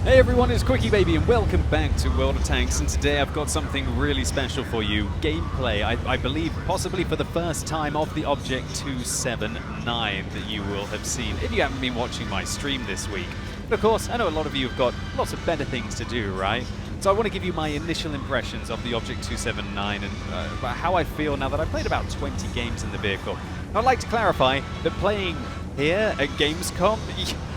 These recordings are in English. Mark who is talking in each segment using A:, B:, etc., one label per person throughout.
A: Hey everyone, it's QuickyBaby and welcome back to World of Tanks, and today I've got something really special for you. Gameplay, I believe possibly for the first time, of the Object 279 that you will have seen if you haven't been watching my stream this week. But of course, I know a lot of you have got lots of better things to do, right? So I want to give you my initial impressions of the Object 279 and about how I feel now that I've played about 20 games in the vehicle. And I'd like to clarify that playing here at Gamescom,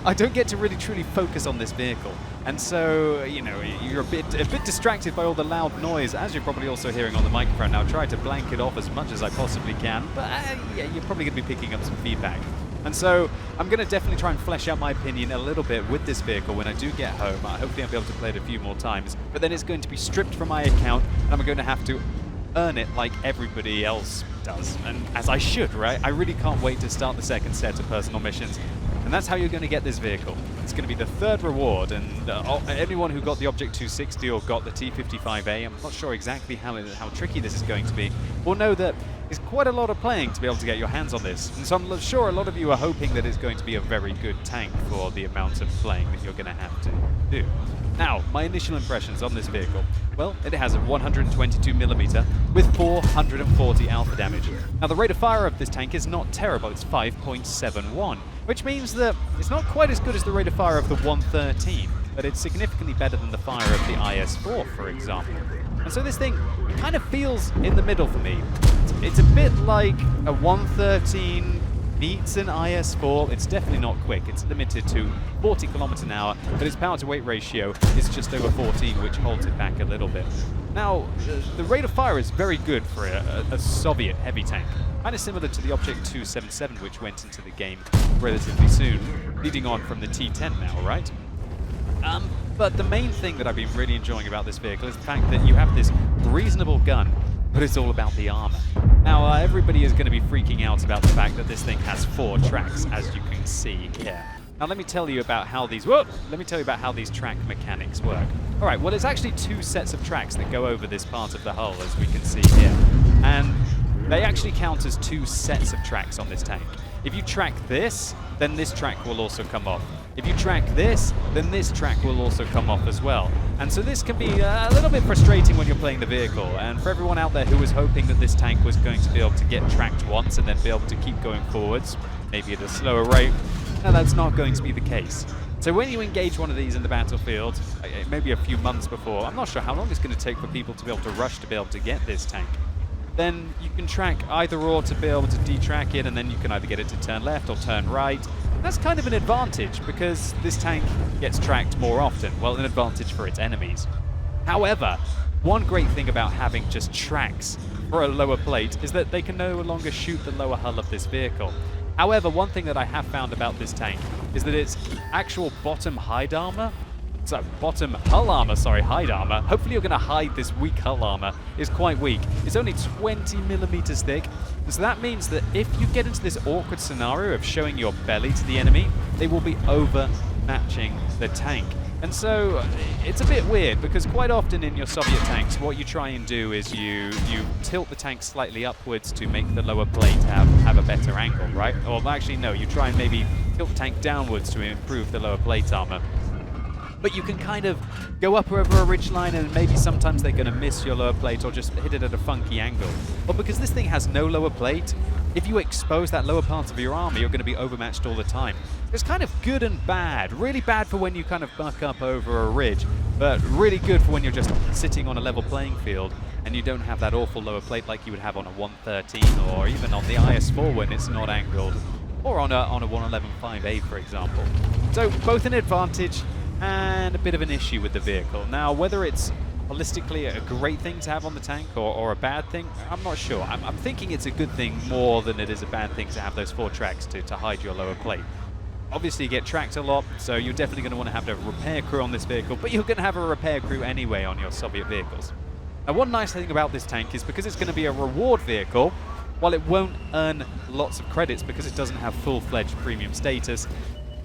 A: I don't get to really truly focus on this vehicle. And so, you know, you're a bit distracted by all the loud noise, as you're probably also hearing on the microphone now. Try to blank it off as much as I possibly can, but yeah, you're probably going to be picking up some feedback. And so I'm going to definitely try and flesh out my opinion a little bit with this vehicle when I do get home. Hopefully I'll be able to play it a few more times, but then it's going to be stripped from my account, and I'm going to have to earn it like everybody else does, and as I should, right? I really can't wait to start the second set of personal missions, and that's how you're going to get this vehicle. It's going to be the third reward, and anyone who got the Object 260 or got the T55A, I'm not sure exactly how tricky this is going to be, will know that it's quite a lot of playing to be able to get your hands on this, and so I'm sure a lot of you are hoping that it's going to be a very good tank for the amount of playing that you're going to have to do. Now, my initial impressions on this vehicle. Well, it has a 122mm with 440 alpha damage. Now, the rate of fire of this tank is not terrible. It's 5.71, which means that it's not quite as good as the rate of fire of the 113, but it's significantly better than the fire of the IS-4, for example. And so this thing kind of feels in the middle for me. It's a bit like a 113 meets an IS-4. It's definitely not quick. It's limited to 40 kilometers an hour, but its power to weight ratio is just over 14, which holds it back a little bit. Now, the rate of fire is very good for a Soviet heavy tank. Kind of similar to the Object 277, which went into the game relatively soon, leading on from the T10 now, right? But the main thing that I've been really enjoying about this vehicle is the fact that you have this reasonable gun, but it's all about the armor. Now, everybody is going to be freaking out about the fact that this thing has 4 tracks, as you can see here. Now, let me tell you about how these track mechanics work. All right, well, it's actually 2 sets of tracks that go over this part of the hull, as we can see here, and they actually count as 2 sets of tracks on this tank. If you track this, then this track will also come off. If you track this, then this track will also come off as well. And so this can be a little bit frustrating when you're playing the vehicle. And for everyone out there who was hoping that this tank was going to be able to get tracked once and then be able to keep going forwards, maybe at a slower rate, now that's not going to be the case. So when you engage one of these in the battlefield, maybe a few months before, I'm not sure how long it's going to take for people to be able to rush to be able to get this tank, then you can track either or to be able to detrack it, and then you can either get it to turn left or turn right. That's kind of an advantage because this tank gets tracked more often. Well, an advantage for its enemies. However, one great thing about having just tracks for a lower plate is that they can no longer shoot the lower hull of this vehicle. However, one thing that I have found about this tank is that its actual bottom hide armor, hide armor. Hopefully you're going to hide this weak hull armor. Is quite weak. It's only 20mm thick, and so that means that if you get into this awkward scenario of showing your belly to the enemy, they will be overmatching the tank. And so it's a bit weird because quite often in your Soviet tanks, what you try and do is you tilt the tank slightly upwards to make the lower plate have a better angle, right? Or actually, no, you try and maybe tilt the tank downwards to improve the lower plate armor. But you can kind of go up over a ridgeline, and maybe sometimes they're going to miss your lower plate or just hit it at a funky angle. But because this thing has no lower plate, if you expose that lower part of your armor, you're going to be overmatched all the time. It's kind of good and bad. Really bad for when you kind of buck up over a ridge, but really good for when you're just sitting on a level playing field and you don't have that awful lower plate like you would have on a 113 or even on the IS-4 when it's not angled, or on a 111.5A, for example. So both an advantage and a bit of an issue with the vehicle. Now, whether it's holistically a great thing to have on the tank or a bad thing, I'm not sure. I'm thinking it's a good thing more than it is a bad thing to have those 4 tracks to hide your lower plate. Obviously, you get tracked a lot, so you're definitely going to want to have a repair crew on this vehicle, but you're going to have a repair crew anyway on your Soviet vehicles. Now, one nice thing about this tank is because it's going to be a reward vehicle, while it won't earn lots of credits because it doesn't have full-fledged premium status,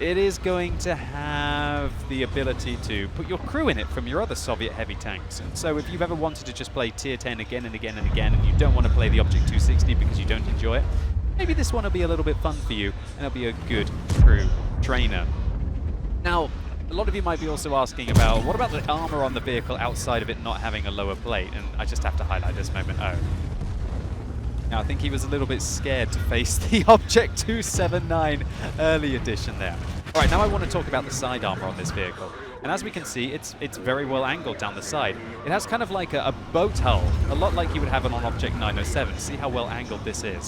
A: it is going to have the ability to put your crew in it from your other Soviet heavy tanks. And so if you've ever wanted to just play tier 10 again and again and again, and you don't want to play the Object 260 because you don't enjoy it, maybe this one will be a little bit fun for you, and it'll be a good crew trainer. Now, a lot of you might be also asking about, what about the armor on the vehicle outside of it not having a lower plate? And I just have to highlight this moment. Oh. Now, I think he was a little bit scared to face the Object 279 early edition there. All right, now I want to talk about the side armor on this vehicle. And as we can see, it's very well angled down the side. It has kind of like a boat hull, a lot like you would have it on Object 907. See how well angled this is.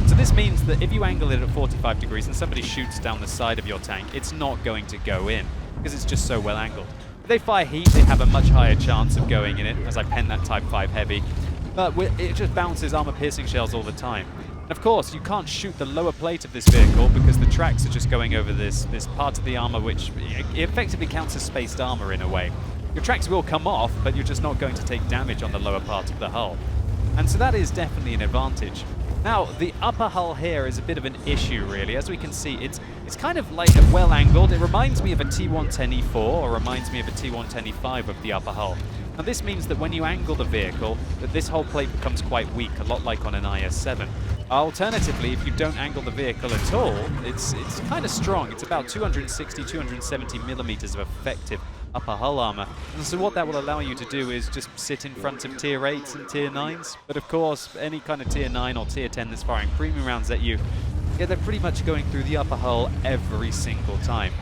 A: So this means that if you angle it at 45 degrees and somebody shoots down the side of your tank, it's not going to go in because it's just so well angled. If they fire heat, they have a much higher chance of going in it, as I pen that Type 5 Heavy. But it just bounces armor-piercing shells all the time. And of course, you can't shoot the lower plate of this vehicle because the tracks are just going over this part of the armor, which effectively counts as spaced armor in a way. Your tracks will come off, but you're just not going to take damage on the lower part of the hull. And so that is definitely an advantage. Now, the upper hull here is a bit of an issue, really. As we can see, it's kind of like well angled. It reminds me of a T110E4, or reminds me of a T110E5 of the upper hull. Now, this means that when you angle the vehicle, that this whole plate becomes quite weak, a lot like on an IS-7. Alternatively, if you don't angle the vehicle at all, it's kind of strong. It's about 260, 270 millimeters of effective upper hull armor. And so what that will allow you to do is just sit in front of tier 8s and tier 9s. But of course, any kind of tier 9 or tier 10 that's firing premium rounds at you, yeah, they're pretty much going through the upper hull every single time.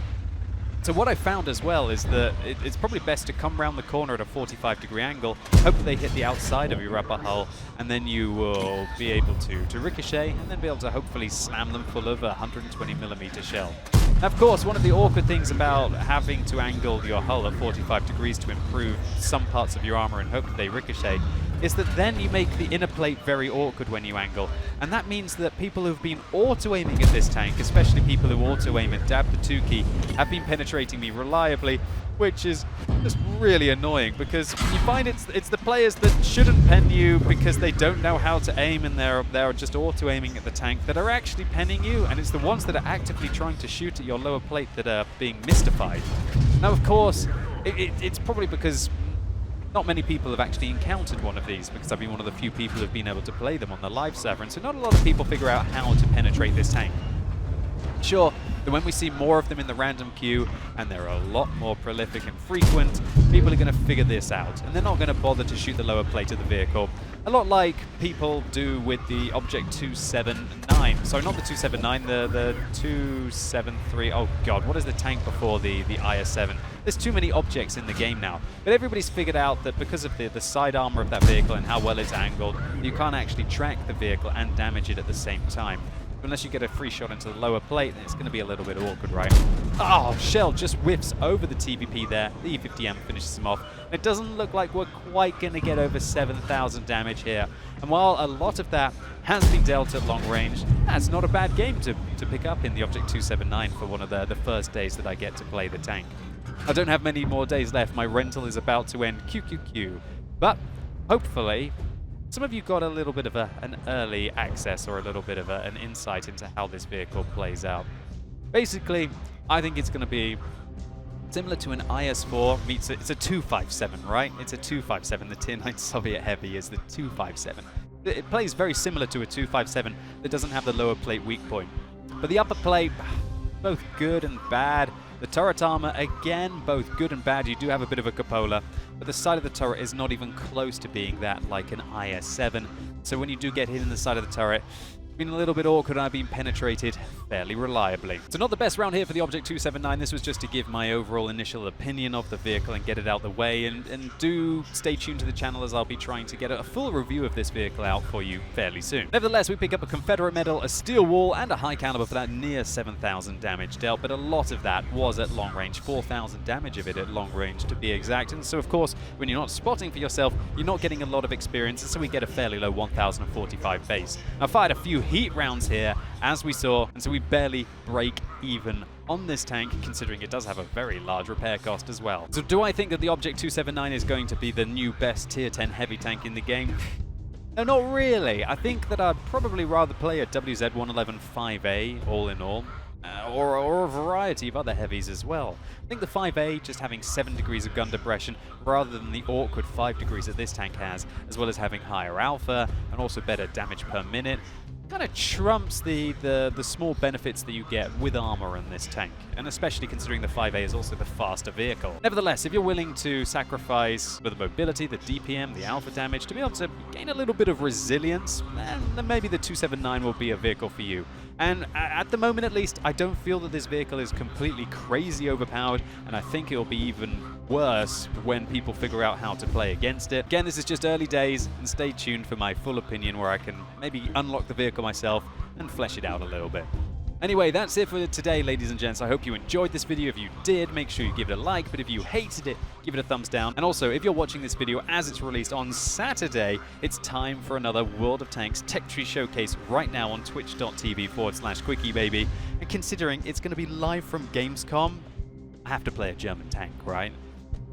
A: So what I found as well is that it's probably best to come around the corner at a 45-degree angle, hope they hit the outside of your upper hull, and then you will be able to ricochet, and then be able to hopefully slam them full of a 120mm shell. Now, of course, one of the awkward things about having to angle your hull at 45 degrees to improve some parts of your armor and hope that they ricochet is that then you make the inner plate very awkward when you angle. And that means that people who've been auto-aiming at this tank, especially people who auto-aim at Dab the 2 key, have been penetrating me reliably, which is just really annoying because you find it's the players that shouldn't pen you because they don't know how to aim and they're just auto-aiming at the tank that are actually penning you, and it's the ones that are actively trying to shoot at your lower plate that are being mystified. Now, of course, it's probably because not many people have actually encountered one of these, because I've been one of the few people who've been able to play them on the live server, and so not a lot of people figure out how to penetrate this tank. Sure, that when we see more of them in the random queue, and they're a lot more prolific and frequent, people are going to figure this out, and they're not going to bother to shoot the lower plate of the vehicle. A lot like people do with the Object 279. Sorry, not the 279, the 273. Oh god, what is the tank before the IS-7? There's too many objects in the game now. But everybody's figured out that because of the side armor of that vehicle and how well it's angled, you can't actually track the vehicle and damage it at the same time. Unless you get a free shot into the lower plate, then it's going to be a little bit awkward, right? Oh, shell just whiffs over the TVP there. The E50M finishes him off. It doesn't look like we're quite going to get over 7,000 damage here. And while a lot of that has been dealt at long range, that's not a bad game to pick up in the Object 279 for one of the first days that I get to play the tank. I don't have many more days left. My rental is about to end QQQ. But hopefully some of you got a little bit of an early access or a little bit of an insight into how this vehicle plays out. Basically, I think it's going to be similar to an IS-4 meets it's a 257, right? It's a 257. The Tier 9 Soviet Heavy is the 257. It plays very similar to a 257 that doesn't have the lower plate weak point. But the upper plate, both good and bad. The turret armor, again, both good and bad. You do have a bit of a cupola, but the side of the turret is not even close to being that like an IS-7. So when you do get hit in the side of the turret, it's been a little bit awkward and I've been penetrated fairly reliably. So not the best round here for the Object 279. This was just to give my overall initial opinion of the vehicle and get it out the way. And do stay tuned to the channel as I'll be trying to get a full review of this vehicle out for you fairly soon. Nevertheless, we pick up a Confederate medal, a steel wall, and a high caliber for that near 7,000 damage dealt. But a lot of that was at long range, 4,000 damage of it at long range to be exact. And so, of course, when you're not spotting for yourself, you're not getting a lot of experience. And so we get a fairly low 1,045 base. I fired a few heat rounds here, as we saw, and so we barely break even on this tank, considering it does have a very large repair cost as well. So do I think that the Object 279 is going to be the new best Tier 10 heavy tank in the game? No, not really. I think that I'd probably rather play a WZ-111 5A all in all, or a variety of other heavies as well. I think the 5A just having 7 degrees of gun depression rather than the awkward 5 degrees that this tank has, as well as having higher alpha and also better damage per minute. kind of trumps the small benefits that you get with armor in this tank, and especially considering the 5A is also the faster vehicle. Nevertheless, if you're willing to sacrifice for the mobility, the DPM, the alpha damage, to be able to gain a little bit of resilience, then maybe the 279 will be a vehicle for you. And at the moment at least, I don't feel that this vehicle is completely crazy overpowered, and I think it'll be even worse when people figure out how to play against it. Again, this is just early days, and stay tuned for my full opinion where I can maybe unlock the vehicle myself and flesh it out a little bit. Anyway, that's it for today, ladies and gents. I hope you enjoyed this video. If you did, make sure you give it a like, but if you hated it, give it a thumbs down. And also, if you're watching this video as it's released on Saturday, it's time for another World of Tanks Tech Tree Showcase right now on twitch.tv/QuickyBaby. And considering it's going to be live from Gamescom, I have to play a German tank, right?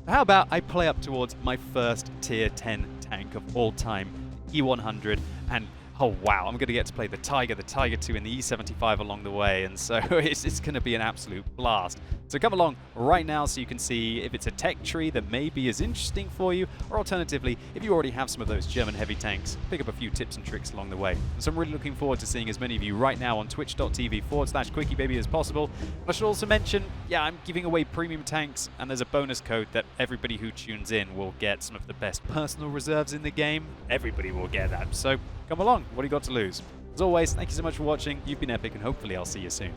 A: How about I play up towards my first tier 10 tank of all time, E100, and oh wow, I'm going to get to play the Tiger 2 and the E75 along the way, and so it's going to be an absolute blast. So come along right now so you can see if it's a tech tree that may be as interesting for you, or alternatively, if you already have some of those German heavy tanks, pick up a few tips and tricks along the way. And so I'm really looking forward to seeing as many of you right now on twitch.tv/QuickyBaby as possible. I should also mention, yeah, I'm giving away premium tanks, and there's a bonus code that everybody who tunes in will get some of the best personal reserves in the game. Everybody will get that, so come along, what do you got to lose? As always, thank you so much for watching, you've been epic, and hopefully I'll see you soon.